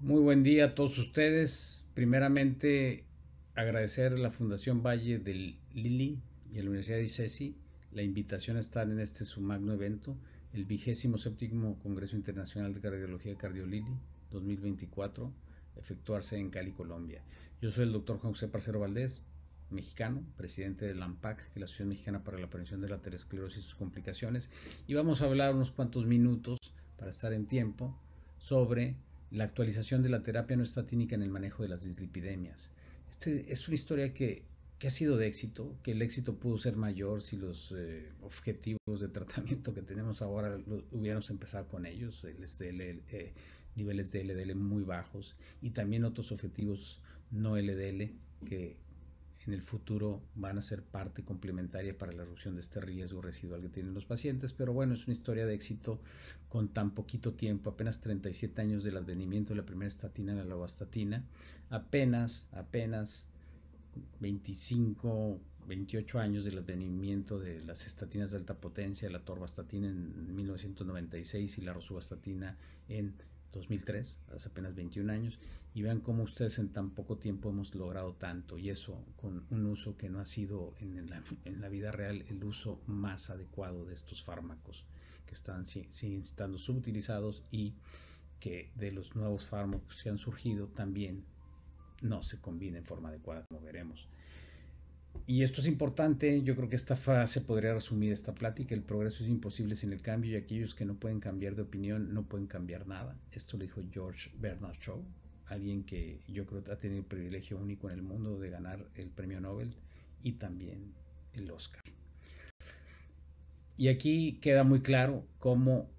Muy buen día a todos ustedes. Primeramente, agradecer a la Fundación Valle del Lili y a la Universidad de ICESI la invitación a estar en este su magno evento, el 27º Congreso Internacional de Cardiología Cardiolili 2024, efectuarse en Cali, Colombia. Yo soy el doctor Juan José Parcero Valdés, mexicano, presidente de la AMPAC, que es la Asociación Mexicana para la Prevención de la Aterosclerosis y sus complicaciones, y vamos a hablar unos cuantos minutos para estar en tiempo sobre la actualización de la terapia no estatínica en el manejo de las dislipidemias. Es una historia que ha sido de éxito, que el éxito pudo ser mayor si los objetivos de tratamiento que tenemos ahora hubiéramos empezado con ellos, el SDL, niveles de LDL muy bajos y también otros objetivos no LDL que en el futuro van a ser parte complementaria para la reducción de este riesgo residual que tienen los pacientes, pero bueno, es una historia de éxito con tan poquito tiempo, apenas 37 años del advenimiento de la primera estatina, la lovastatina, apenas 25, 28 años del advenimiento de las estatinas de alta potencia, la torvastatina en 1996 y la rosuvastatina en 2003, hace apenas 21 años, y vean cómo ustedes en tan poco tiempo hemos logrado tanto, y eso con un uso que no ha sido en la vida real el uso más adecuado de estos fármacos, que siguen estando subutilizados y que de los nuevos fármacos que han surgido también no se combina en forma adecuada, como veremos. Y esto es importante, yo creo que esta frase podría resumir esta plática: el progreso es imposible sin el cambio y aquellos que no pueden cambiar de opinión no pueden cambiar nada. Esto lo dijo George Bernard Shaw, alguien que yo creo que ha tenido el privilegio único en el mundo de ganar el premio Nobel y también el Oscar. Y aquí queda muy claro cómo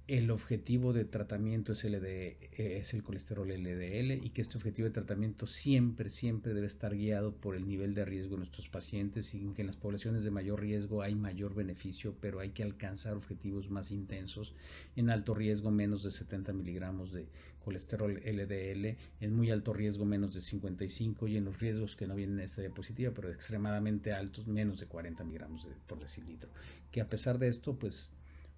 el objetivo de tratamiento es el colesterol LDL, y que este objetivo de tratamiento siempre debe estar guiado por el nivel de riesgo de nuestros pacientes, y que en las poblaciones de mayor riesgo hay mayor beneficio, pero hay que alcanzar objetivos más intensos. En alto riesgo menos de 70 miligramos de colesterol LDL, en muy alto riesgo menos de 55, y en los riesgos que no vienen en esta diapositiva pero extremadamente altos, menos de 40 miligramos por decilitro, que a pesar de esto pues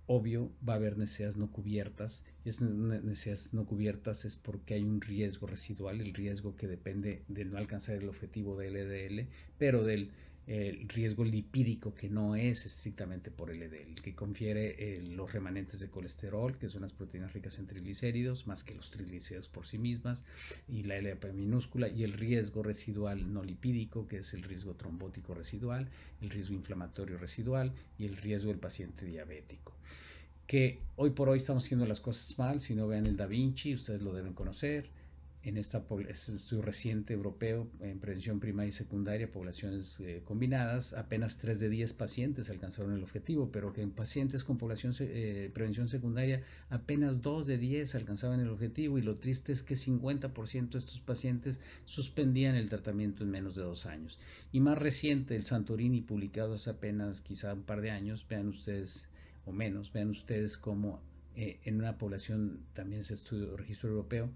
obvio va a haber necesidades no cubiertas, y esas necesidades no cubiertas es porque hay un riesgo residual, el riesgo que depende de no alcanzar el objetivo de LDL, pero del riesgo lipídico, que no es estrictamente por LDL, que confiere los remanentes de colesterol, que son las proteínas ricas en triglicéridos, más que los triglicéridos por sí mismas, y la LDL minúscula, y el riesgo residual no lipídico, que es el riesgo trombótico residual, el riesgo inflamatorio residual y el riesgo del paciente diabético, que hoy por hoy estamos haciendo las cosas mal. Si no, vean el Da Vinci, ustedes lo deben conocer. En este estudio reciente europeo en prevención primaria y secundaria, poblaciones combinadas, apenas 3 de 10 pacientes alcanzaron el objetivo, pero que en pacientes con prevención secundaria apenas 2 de 10 alcanzaban el objetivo, y lo triste es que 50% de estos pacientes suspendían el tratamiento en menos de 2 años. Y más reciente, el Santorini, publicado hace apenas quizá un par de años, vean ustedes, o menos, vean ustedes cómo en una población, también es estudio registro europeo,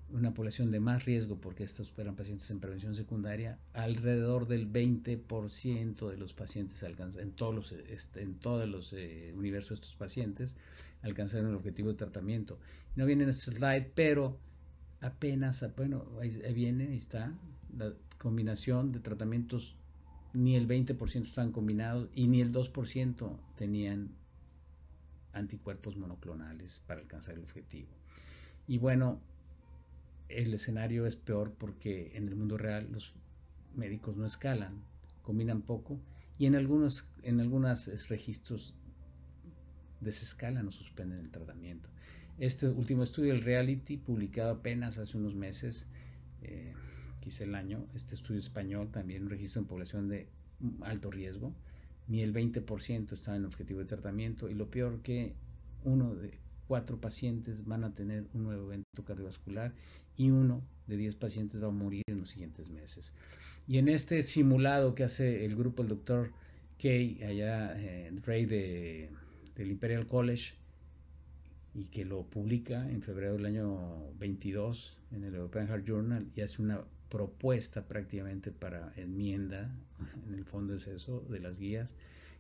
una población de más riesgo, porque estos eran pacientes en prevención secundaria, alrededor del 20% de los pacientes alcanzan, en todos los universos de estos pacientes, alcanzaron el objetivo de tratamiento. No viene en este slide, pero apenas, bueno, ahí viene, ahí está, la combinación de tratamientos, ni el 20% estaban combinados y ni el 2% tenían anticuerpos monoclonales para alcanzar el objetivo. Y bueno, el escenario es peor porque en el mundo real los médicos no escalan, combinan poco, y en algunos registros desescalan o suspenden el tratamiento. Este último estudio, el Reality, publicado apenas hace unos meses, quizá el año, este estudio español, también un registro en población de alto riesgo, ni el 20% estaba en objetivo de tratamiento, y lo peor, que uno de 4 pacientes van a tener un nuevo evento cardiovascular, y 1 de 10 pacientes va a morir en los siguientes meses. Y en este simulado que hace el grupo, el doctor Kay, allá, Ray del Imperial College, y que lo publica en febrero del año 22 en el European Heart Journal, y hace una propuesta prácticamente para enmienda, en el fondo es eso, de las guías,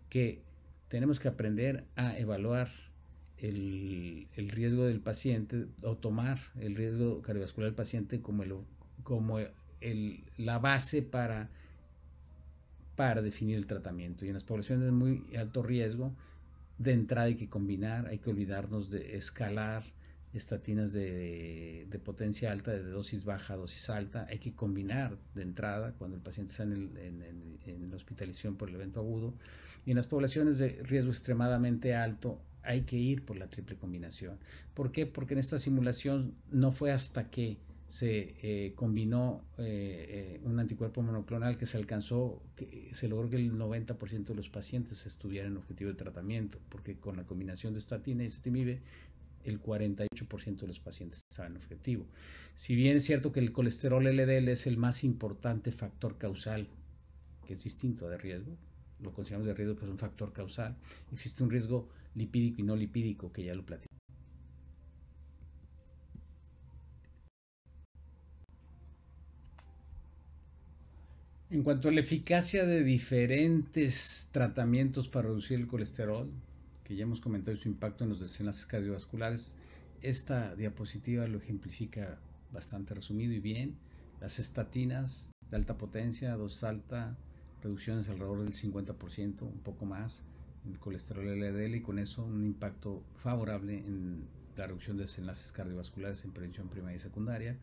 que tenemos que aprender a evaluar el riesgo del paciente o tomar el riesgo cardiovascular del paciente como la base para definir el tratamiento. Y en las poblaciones de muy alto riesgo, de entrada hay que combinar, hay que olvidarnos de escalar estatinas de potencia alta, de dosis baja a dosis alta. Hay que combinar de entrada cuando el paciente está en la hospitalización por el evento agudo. Y en las poblaciones de riesgo extremadamente alto hay que ir por la triple combinación. ¿Por qué? Porque en esta simulación no fue hasta que se combinó un anticuerpo monoclonal que se logró que el 90% de los pacientes estuvieran en objetivo de tratamiento, porque con la combinación de estatina y ezetimibe el 48% de los pacientes estaban en objetivo. Si bien es cierto que el colesterol LDL es el más importante factor causal, que es distinto de riesgo, lo consideramos de riesgo, pues un factor causal, existe un riesgo lipídico y no lipídico, que ya lo platicamos. En cuanto a la eficacia de diferentes tratamientos para reducir el colesterol, que ya hemos comentado su impacto en los desenlaces cardiovasculares, esta diapositiva lo ejemplifica bastante resumido y bien. Las estatinas de alta potencia, dosis alta, reducciones alrededor del 50%, un poco más, en el colesterol LDL, y con eso un impacto favorable en la reducción de desenlaces cardiovasculares en prevención primaria y secundaria.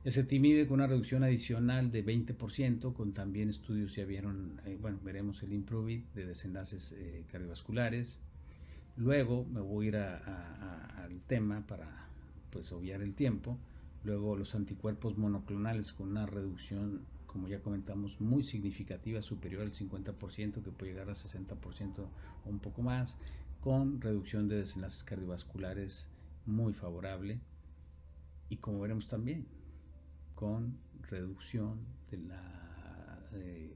Ezetimibe con una reducción adicional de 20%, con también estudios ya vieron, veremos el IMPROVE-IT de desenlaces cardiovasculares. Luego me voy a ir al tema para pues obviar el tiempo. Luego los anticuerpos monoclonales con una reducción, como ya comentamos, muy significativa, superior al 50%, que puede llegar a 60% o un poco más, con reducción de desenlaces cardiovasculares muy favorable, y como veremos también con reducción de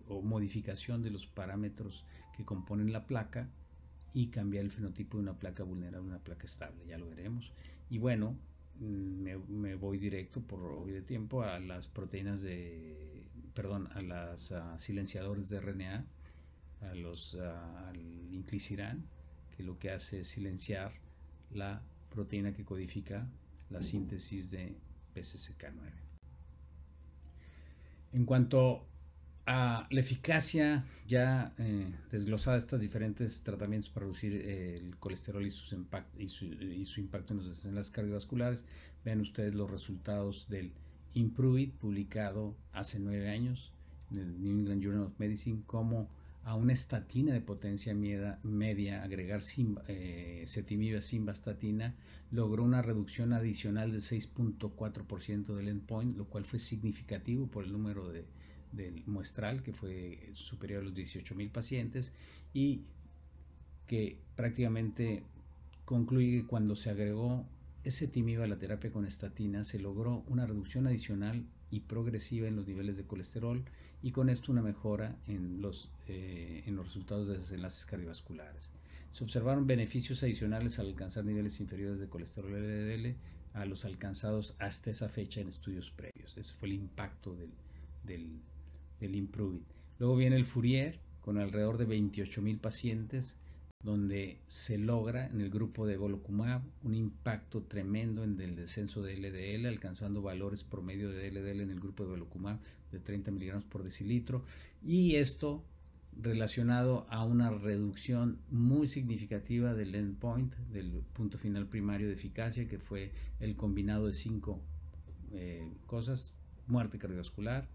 o modificación de los parámetros que componen la placa y cambiar el fenotipo de una placa vulnerable a una placa estable, ya lo veremos. Y bueno, me voy directo por hoy de tiempo a las proteínas a las silenciadores de RNA, al inclisiran, que lo que hace es silenciar la proteína que codifica la síntesis de PCSK9. En cuanto a la eficacia ya desglosada de estos diferentes tratamientos para reducir el colesterol y su impacto en los desenlaces cardiovasculares, vean ustedes los resultados del IMPROVE-IT publicado hace 9 años en el New England Journal of Medicine, como a una estatina de potencia media agregar ezetimibe a simvastatina logró una reducción adicional del 6.4% del endpoint, lo cual fue significativo por el número del muestral, que fue superior a los 18,000 pacientes, y que prácticamente concluye que cuando se agregó ezetimibe a la terapia con estatina se logró una reducción adicional y progresiva en los niveles de colesterol, y con esto una mejora en los resultados de desenlaces cardiovasculares. Se observaron beneficios adicionales al alcanzar niveles inferiores de colesterol LDL a los alcanzados hasta esa fecha en estudios previos. Ese fue el impacto del IMPROVE-IT. Luego viene el FOURIER con alrededor de 28,000 pacientes, donde se logra en el grupo de evolocumab un impacto tremendo en el descenso de LDL, alcanzando valores promedio de LDL en el grupo de evolocumab de 30 miligramos por decilitro, y esto relacionado a una reducción muy significativa del endpoint, del punto final primario de eficacia, que fue el combinado de 5 cosas: muerte cardiovascular,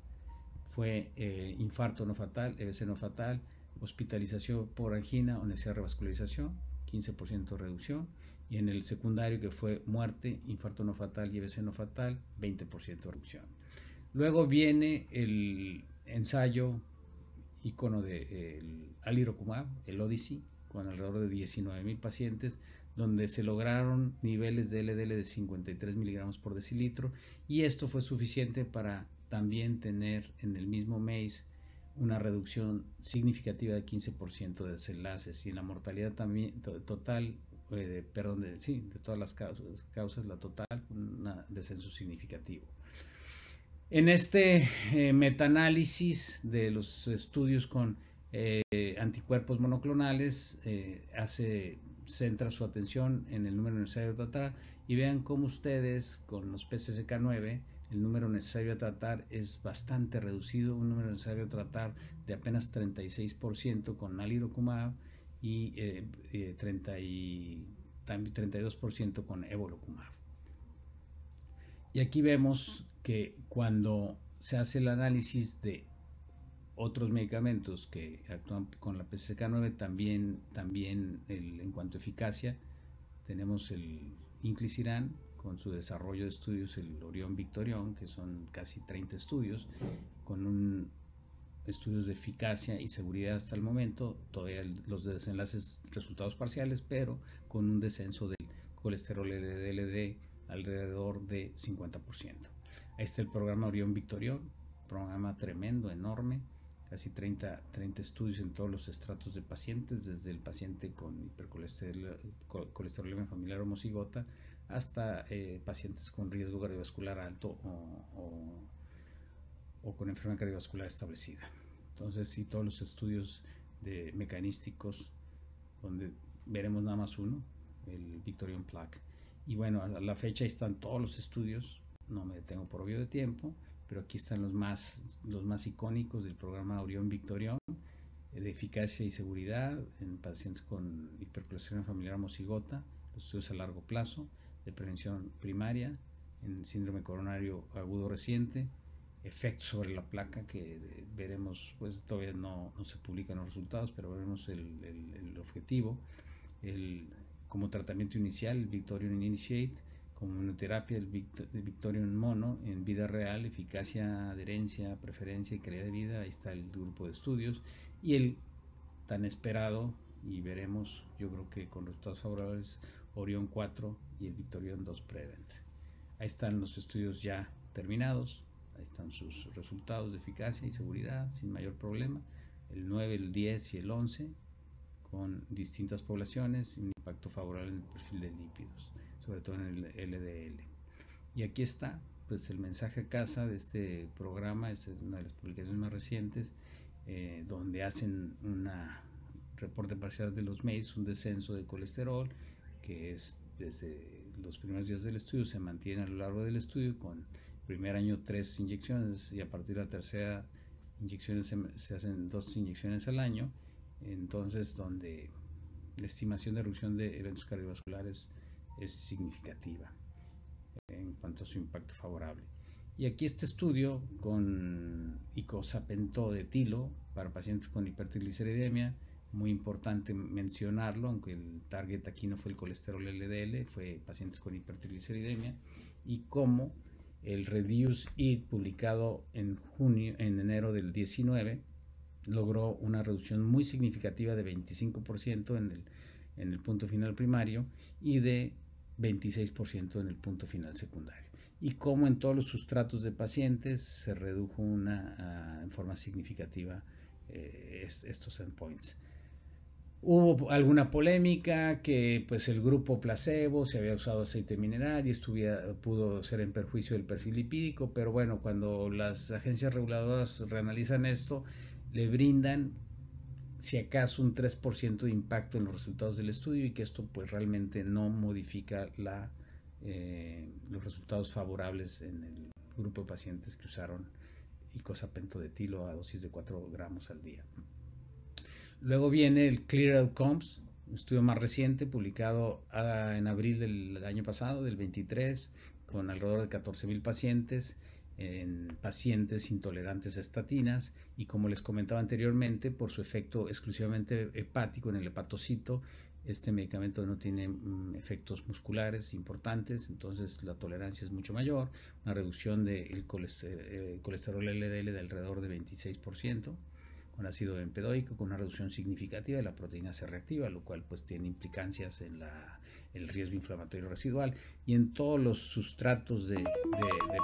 fue infarto no fatal, EBC no fatal, hospitalización por angina o necesidad de revascularización, 15% de reducción, y en el secundario, que fue muerte, infarto no fatal y EBC no fatal, 20% de reducción. Luego viene el ensayo icono del alirocumab, el Odyssey, con alrededor de 19,000 pacientes, donde se lograron niveles de LDL de 53 miligramos por decilitro, y esto fue suficiente para también tener en el mismo mes una reducción significativa de 15% de desenlaces, y en la mortalidad también total, de todas las causas, la total, un descenso significativo. En este metaanálisis de los estudios con anticuerpos monoclonales, centra su atención en el número necesario a tratar y vean cómo ustedes con los PCSK9 el número necesario a tratar es bastante reducido, un número necesario a tratar de apenas 36% con nalirocumab y 32% con evolocumab. Y aquí vemos que cuando se hace el análisis de otros medicamentos que actúan con la PCSK9, también en cuanto a eficacia, tenemos el inclisiran con su desarrollo de estudios, el Orión Victorión, que son casi 30 estudios, con estudios de eficacia y seguridad hasta el momento, todavía los desenlaces resultados parciales, pero con un descenso del colesterol LDL alrededor de 50%. Ahí está el programa Orión Victorión, programa tremendo, enorme, casi 30 estudios en todos los estratos de pacientes, desde el paciente con hipercolesterolemia familiar homocigota hasta pacientes con riesgo cardiovascular alto o con enfermedad cardiovascular establecida. Entonces, sí, todos los estudios mecanísticos, donde veremos nada más uno, el Victorion Plaque. Y bueno, a la fecha están todos los estudios, no me detengo por obvio de tiempo, pero aquí están los más icónicos del programa Orión Victorión, de eficacia y seguridad en pacientes con hipercolesterolemia familiar homocigota, los estudios a largo plazo, de prevención primaria, en síndrome coronario agudo reciente, efectos sobre la placa que veremos, pues todavía no se publican los resultados, pero veremos el objetivo, como tratamiento inicial, el Victorion Initiate, como monoterapia, el Victorion Mono, en vida real, eficacia, adherencia, preferencia y calidad de vida, ahí está el grupo de estudios, y el tan esperado, y veremos, yo creo que con resultados favorables, Orión 4 y el Victorion 2 Prevent. Ahí están los estudios ya terminados, ahí están sus resultados de eficacia y seguridad sin mayor problema, el 9, el 10 y el 11, con distintas poblaciones, un impacto favorable en el perfil de lípidos, sobre todo en el LDL. Y aquí está, pues, el mensaje a casa de este programa, es una de las publicaciones más recientes, donde hacen una reporte parcial de los MACE, un descenso de colesterol, que es desde los primeros días del estudio, se mantiene a lo largo del estudio, con primer año 3 inyecciones y a partir de la tercera inyección se hacen 2 inyecciones al año, entonces donde la estimación de reducción de eventos cardiovasculares es significativa en cuanto a su impacto favorable. Y aquí este estudio con icosapento de etilo para pacientes con hipertrigliceridemia, muy importante mencionarlo, aunque el target aquí no fue el colesterol LDL, fue pacientes con hipertrigliceridemia, y cómo el Reduce IT, publicado en enero del 19, logró una reducción muy significativa de 25% en el punto final primario y de 26% en el punto final secundario. Y como en todos los sustratos de pacientes se redujo en forma significativa estos endpoints. Hubo alguna polémica que pues el grupo placebo se había usado aceite mineral y pudo ser en perjuicio del perfil lipídico, pero bueno, cuando las agencias reguladoras reanalizan esto, le brindan si acaso un 3% de impacto en los resultados del estudio, y que esto pues realmente no modifica los resultados favorables en el grupo de pacientes que usaron icosapento de etilo a dosis de 4 gramos al día. Luego viene el Clear Outcomes, un estudio más reciente publicado en abril del año pasado, del 23, con alrededor de 14,000 pacientes, en pacientes intolerantes a estatinas, y como les comentaba anteriormente, por su efecto exclusivamente hepático en el hepatocito, este medicamento no tiene efectos musculares importantes, entonces la tolerancia es mucho mayor, una reducción del colesterol LDL de alrededor de 26%, con ácido bempedoico, con una reducción significativa de la proteína C reactiva, lo cual pues tiene implicancias en el riesgo inflamatorio residual, y en todos los sustratos de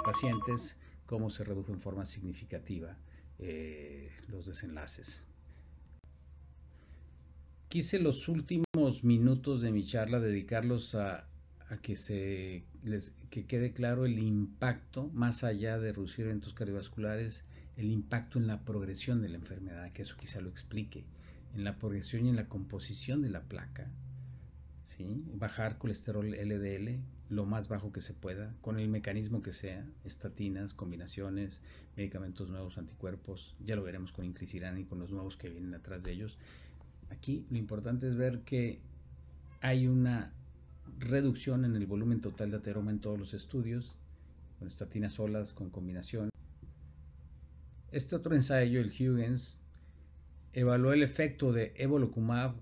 pacientes, cómo se redujo en forma significativa los desenlaces. Quise los últimos minutos de mi charla dedicarlos a que quede claro el impacto, más allá de reducir eventos cardiovasculares, el impacto en la progresión de la enfermedad, que eso quizá lo explique, en la progresión y en la composición de la placa. ¿sí? Bajar colesterol LDL lo más bajo que se pueda, con el mecanismo que sea, estatinas, combinaciones, medicamentos nuevos, anticuerpos, ya lo veremos con inclisiran y con los nuevos que vienen atrás de ellos. Aquí lo importante es ver que hay una reducción en el volumen total de ateroma en todos los estudios, con estatinas solas, con combinación. Este otro ensayo, el Huygens, evaluó el efecto de evolocumab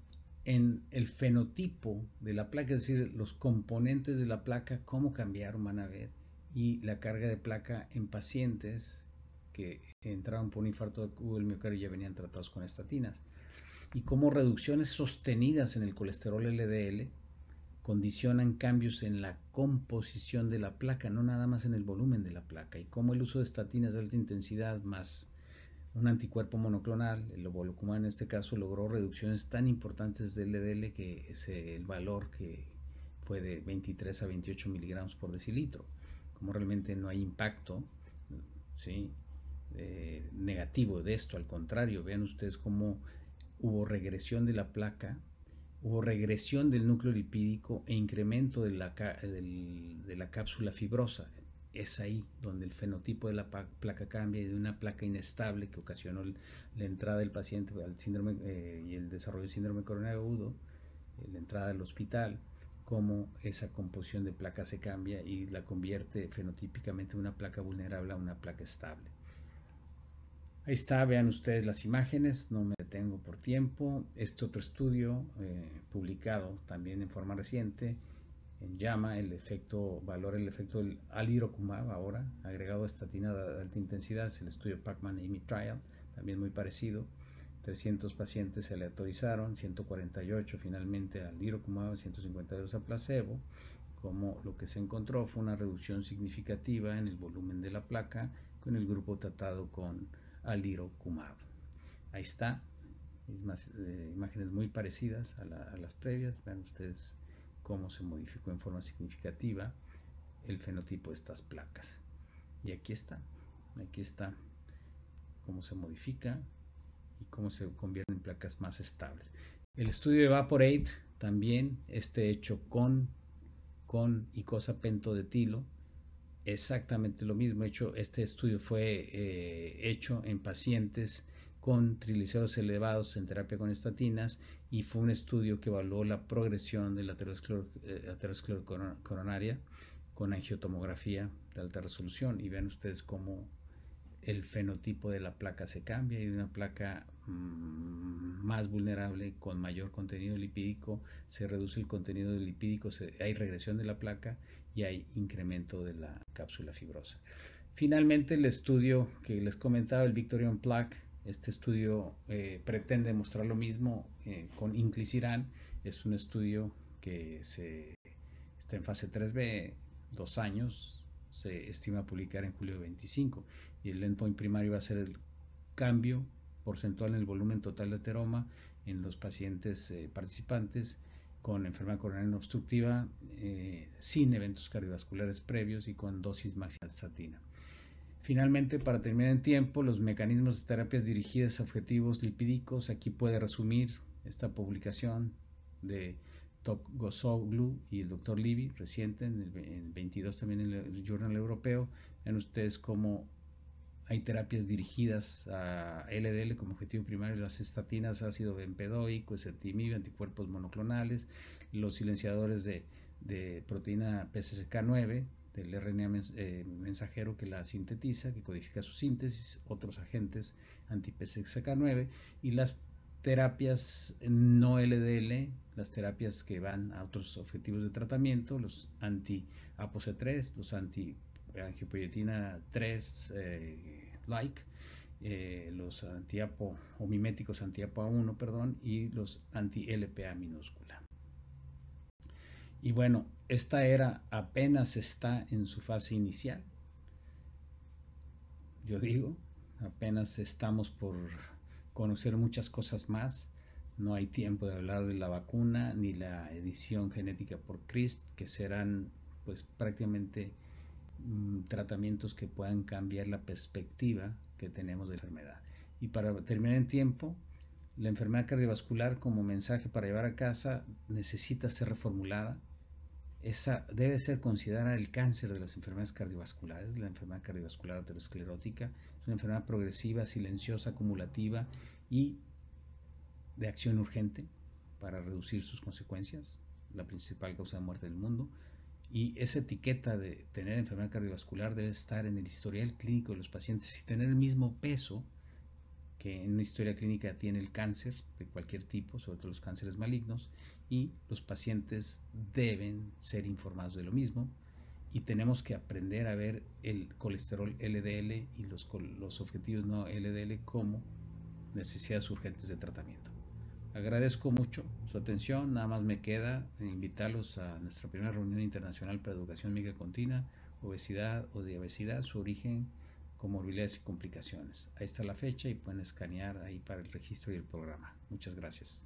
en el fenotipo de la placa, es decir, los componentes de la placa, cómo cambiaron, van a ver, y la carga de placa en pacientes que entraban por un infarto del miocardio y ya venían tratados con estatinas, y cómo reducciones sostenidas en el colesterol LDL condicionan cambios en la composición de la placa, no nada más en el volumen de la placa, y cómo el uso de estatinas de alta intensidad más un anticuerpo monoclonal, el evolocumab en este caso, logró reducciones tan importantes del LDL que el valor que fue de 23 a 28 miligramos por decilitro. Como realmente no hay impacto, ¿sí? Negativo de esto, al contrario, vean ustedes cómo hubo regresión de la placa, hubo regresión del núcleo lipídico e incremento de la cápsula fibrosa. Es ahí donde el fenotipo de la placa cambia, y de una placa inestable que ocasionó la entrada del paciente al síndrome y el desarrollo del síndrome coronario agudo, la entrada al hospital, cómo esa composición de placa se cambia y la convierte fenotípicamente de una placa vulnerable a una placa estable. Ahí está, vean ustedes las imágenes, no me detengo por tiempo. Este otro estudio publicado también en forma reciente en JAMA, valora el efecto del alirocumab ahora, agregado a estatina de alta intensidad, es el estudio Pacman-Amy Trial, también muy parecido. 300 pacientes se aleatorizaron, 148 finalmente al alirocumab, 152 a placebo. Como lo que se encontró fue una reducción significativa en el volumen de la placa con el grupo tratado con alirocumab. Ahí está, imágenes muy parecidas a las previas. Vean ustedes cómo se modificó en forma significativa el fenotipo de estas placas. Y aquí está cómo se modifica y cómo se convierten en placas más estables. El estudio de Evaporate también, hecho con icosa pentodetilo, exactamente lo mismo. Este estudio fue hecho en pacientes con triglicéridos elevados en terapia con estatinas, y fue un estudio que evaluó la progresión de la aterosclerosis coronaria con angiotomografía de alta resolución. Y ven ustedes cómo el fenotipo de la placa se cambia, y de una placa más vulnerable con mayor contenido lipídico se reduce el contenido lipídico, hay regresión de la placa y hay incremento de la cápsula fibrosa. Finalmente, el estudio que les comentaba, el Victorian Plaque, este estudio pretende mostrar lo mismo con inclisiran. Es un estudio que está en fase 3B, 2 años, se estima publicar en julio de 25, y el endpoint primario va a ser el cambio porcentual en el volumen total de ateroma en los pacientes participantes con enfermedad coronaria no obstructiva, sin eventos cardiovasculares previos y con dosis máxima de estatina. Finalmente, para terminar en tiempo, los mecanismos de terapias dirigidas a objetivos lipídicos. Aquí puede resumir esta publicación de Tokgosoglu y el Dr. Levy, reciente, en el 22 también en el Journal Europeo. Ven ustedes cómo hay terapias dirigidas a LDL como objetivo primario, las estatinas, ácido bempedoico, ezetimibe, anticuerpos monoclonales, los silenciadores de proteína PCSK9, del RNA mensajero que la sintetiza, que codifica su síntesis, otros agentes anti-PCSK9, y las terapias no LDL, las terapias que van a otros objetivos de tratamiento, los anti-ApoC3, los anti-angiopoietina 3 los anti-APO o miméticos anti-APO1, perdón, y los anti-LPA minúscula. Y bueno, esta era apenas está en su fase inicial. Yo digo, apenas estamos por conocer muchas cosas más. No hay tiempo de hablar de la vacuna ni la edición genética por CRISP, que serán pues prácticamente tratamientos que puedan cambiar la perspectiva que tenemos de la enfermedad. Y para terminar en tiempo, La enfermedad cardiovascular como mensaje para llevar a casa necesita ser reformulada. Esa debe ser considerada el cáncer de las enfermedades cardiovasculares, la enfermedad cardiovascular aterosclerótica. Es una enfermedad progresiva, silenciosa, acumulativa y de acción urgente para reducir sus consecuencias, la principal causa de muerte del mundo. Y esa etiqueta de tener enfermedad cardiovascular debe estar en el historial clínico de los pacientes y tener el mismo peso que en una historia clínica tiene el cáncer de cualquier tipo, sobre todo los cánceres malignos, y los pacientes deben ser informados de lo mismo, y tenemos que aprender a ver el colesterol LDL y los objetivos no LDL como necesidades urgentes de tratamiento. Agradezco mucho su atención. Nada más me queda invitarlos a nuestra primera reunión internacional para educación médica continua, obesidad o diabesidad, su origen, comorbilidades y complicaciones. Ahí está la fecha y pueden escanear ahí para el registro y el programa. Muchas gracias.